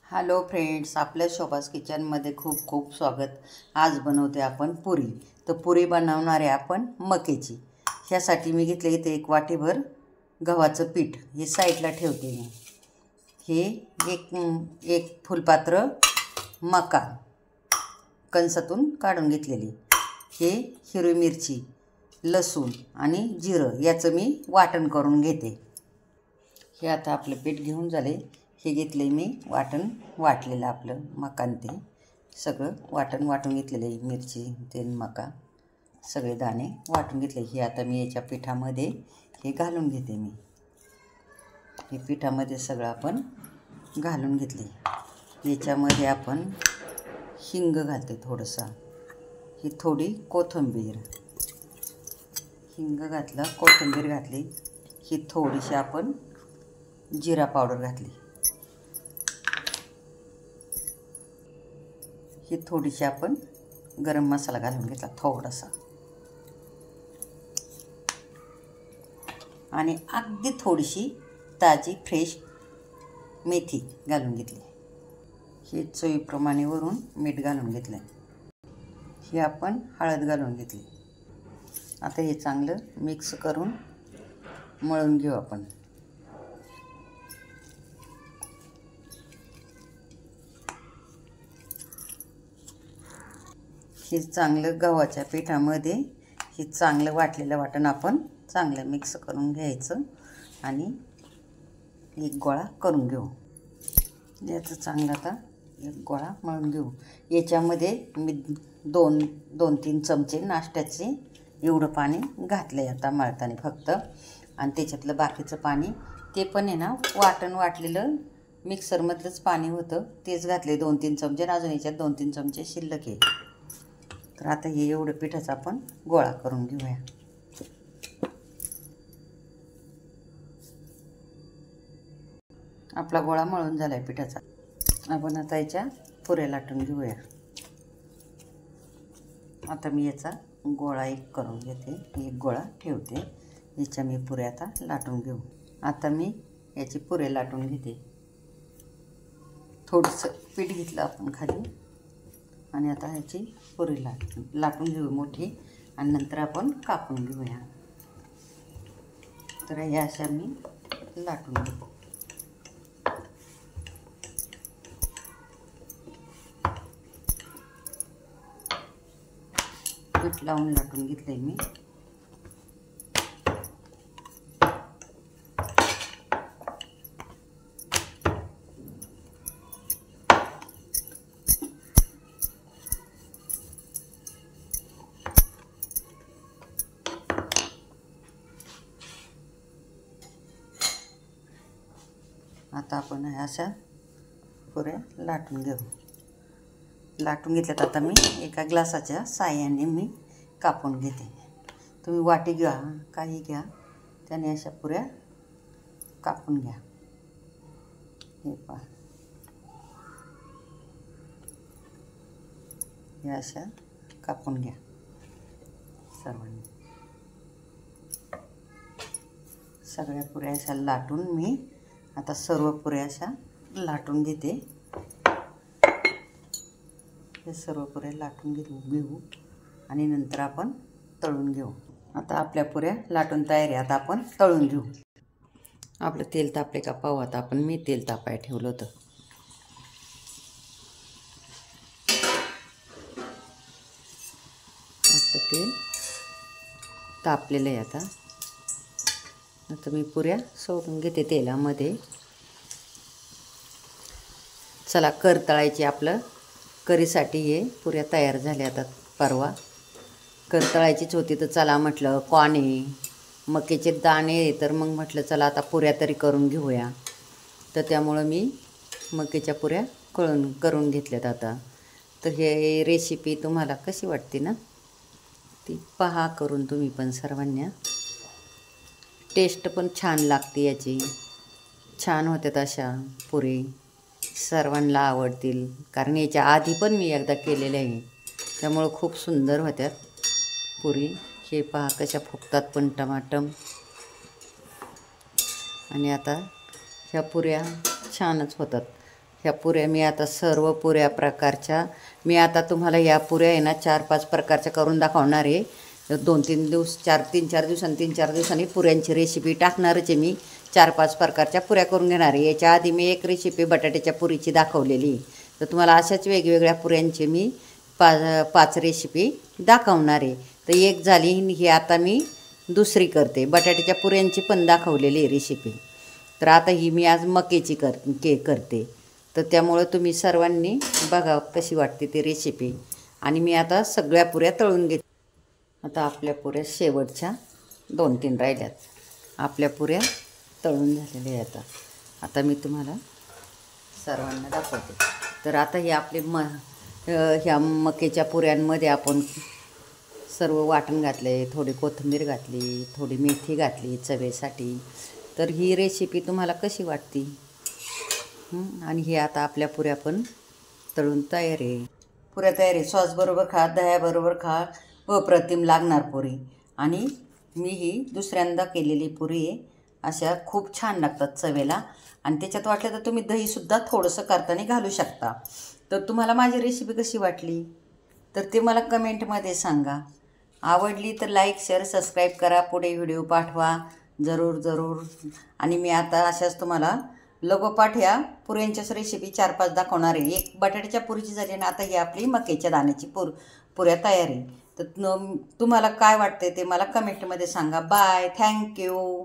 Hello friends, आपल्या शोभास किचनमध्ये खूप खूप स्वागत। आज बनवते आपण पुरी। तर पुरी बनवणार आहे आपण मक्याची। ह्यासाठी मी घेतले इथे एक वाटीभर गव्हाचं पीठ, हे साईडला ठेवते मी। हे एक फुलपात्र मका कणसातून काढून घेतलेली, हे हिरवी मिरची, लसूण आणि जिरं याचं मी वाटण करून घेते। हे आता आपलं पीठ घेऊन झाले, हे घेतले मी वाटण वाटलेलं आपलं मकान, ते सगळं वाटून घेतलेलं आहे। मिरची ते मका सगळे दाणे वाटून घेतले। हे आता मी याच्या पिठामध्ये हे घालून घेते। मी हे पिठामध्ये सगळं आपण घालून घेतले। याच्यामध्ये आपण हिंग घालते थोडंसं, ही थोडी कोथिंबीर, हिंग घातलं, कोथिंबीर घातली, ही थोडीशी आपण जिरा पावडर घातली, ही थोडीशी आपण गरम मसाला घालून घेतला थोडासा, आणि अगदी थोडीशी ताजी फ्रेश मेथी घालून घेतली। हे चवीप्रमाणे वरून मीठ घालून घेतलं, हे आपण हळद घालून घेतली। आता हे चांगलं मिक्स करून मळून घेऊ आपण। हे चांगलं गव्हाच्या पिठामध्ये हे चांगलं वाटलेलं वाटण आपण चांगलं मिक्स करून घ्यायचं आणि एक गोळा करून घेऊ। याचं चांगलं आता एक गोळा मळून घेऊ। याच्यामध्ये मी दोन तीन चमचे नाश्त्याचे एवढं पाणी घातलं आहे आता मळताना फक्त, आणि त्याच्यातलं बाकीचं पाणी ते पण आहे ना वाटण वाटलेलं मिक्सरमधलंच पाणी होतं, तेच घातले 2-3 चमचे, आणि अजून याच्यात 2-3 चमचे शिल्लक आहे। तर आता हे एवढं पिठाचा आपण गोळा करून घेऊया। आपला गोळा मळून झाला आहे पिठाचा। आपण आता याच्या पुऱ्या लाटून घेऊया। आता मी याचा गोळा एक करून घेते, एक गोळा ठेवते, याच्या मी पुऱ्या आता लाटून घेऊ। आता मी याची पुऱ्या लाटून घेते। थोडंसं पीठ घेतलं आपण खाली, आणि आता ह्याची पुरी लाटून घेऊ मोठी, आणि नंतर आपण कापून घेऊया। तर या अशा मी लाटून घेऊ। पीठ लावून लाटून घेतलंय मी। आता आपण अशा पुऱ्या लाटून घेऊ। लाटून घेतल्यात आता मी एका ग्लासाच्या साह्याने मी कापून घेते। तुम्ही वाटी घ्या, काही घ्या, त्याने अशा पुऱ्या कापून घ्या। हे पहा, हे अशा कापून घ्या सर्वांनी। सगळ्या पुऱ्या अशा लाटून मी आता सर्व पुऱ्या अशा लाटून घेते। हे सर्व पुऱ्या लाटून घेऊ आणि नंतर आपण तळून घेऊ। आता आपल्या पुऱ्या लाटून तयार आहे, आता आपण तळून घेऊ। आपलं तेल तापले का पाहू आता आपण। मी तेल तापायला ठेवलं होतं। आपलं तेल तापलेलं आहे आता मी पुऱ्या सोडून घेते तेलामध्ये। चला, कर तळायची आपलं करीसाठी हे पुऱ्या तयार झाल्या। आता परवा कर तळायचीच होती, तर चला म्हटलं कॉने मक्याचे दाणे, तर मग म्हटलं चला आता पुऱ्या तरी करून घेऊया। तर त्यामुळं मी मक्याच्या पुऱ्या करून घेतल्यात आता। तर हे रेसिपी तुम्हाला कशी वाटते ना, ती पहा करून तुम्ही पण सर्वांना। टेस्ट पण छान लागते याची, छान होत्यात अशा पुरी, सर्वांना आवडतील, कारण याच्या आधी पण मी एकदा केलेल्या आहे, त्यामुळं खूप सुंदर होत्यात पुरी। हे पहा कशा फुगतात पण टमाटम, आणि आता ह्या पुऱ्या छानच होतात। ह्या पुऱ्या मी आता सर्व पुऱ्या प्रकारच्या मी आता तुम्हाला या पुऱ्या आहे ना 4-5 प्रकारच्या करून दाखवणार आहे. 2-3 दिवस 3-4 दिवसांनी पुऱ्यांची रेसिपी टाकणारच आहे मी. 4-5 प्रकारच्या पुऱ्या करून घेणार आहे. याच्या आधी मी एक रेसिपी बटाट्याच्या पुरीची दाखवलेली. तर तुम्हाला अशाच वेगवेगळ्या पुऱ्यांचे मी 5 रेसिपी दाखवणार आहे. तर एक झाली ही आता मी दुसरी करते. बटाट्याच्या पुऱ्यांची पण दाखवलेली रेसिपी. तर आता ही मी आज मकेची करते. तर त्यामुळं तुम्ही सर्वांनी बघा कशी वाटते ती रेसिपी. आणि मी आता सगळ्या पुऱ्या तळून घेते. आता आपल्या पुऱ्या शेवटच्या 2-3 राहिल्यात. आपल्या पुऱ्या तळून झालेल्या आहेत. आता मी तुम्हाला सर्वांना दाखवते. तर आता हे आपले ह्या मकेच्या पुऱ्यांमध्ये आपण सर्व वाटण घातले, थोडी कोथिंबीर घातली, थोडी मेथी घातली चवेसाठी. तर ही रेसिपी तुम्हाला कशी वाटते? आणि हे आता आपल्या पुऱ्या पण तळून तयार आहे. पुऱ्या तयार आहे. सॉसबरोबर खा, दह्याबरोबर खा, अप्रतिम लागणार पुरी. आणि मी ही दुसऱ्यांदा केलेली पुरी आहे. अशा खूप छान लागतात चवेला. आणि त्याच्यात वाटलं तर तुम्ही दहीसुद्धा थोडंसं करताना घालू शकता. तर तुम्हाला माझी रेसिपी कशी वाटली तर ते मला कमेंटमध्ये सांगा. आवडली तर लाईक, शेअर, सबस्क्राईब करा. पुढे व्हिडिओ पाठवा जरूर. आणि मी आता अशाच तुम्हाला लगोपाठ ह्या पुऱ्यांच्याच रेसिपी 4-5 दाखवणार आहे. एक बटाट्याच्या पुरीची झाली आणि आता ही आपली मकेच्या दाण्याची पुऱ्या तयार आहे. तर तुम्हाला काय वाटते ते मला कमेंटमध्ये सांगा. Bye, thank you.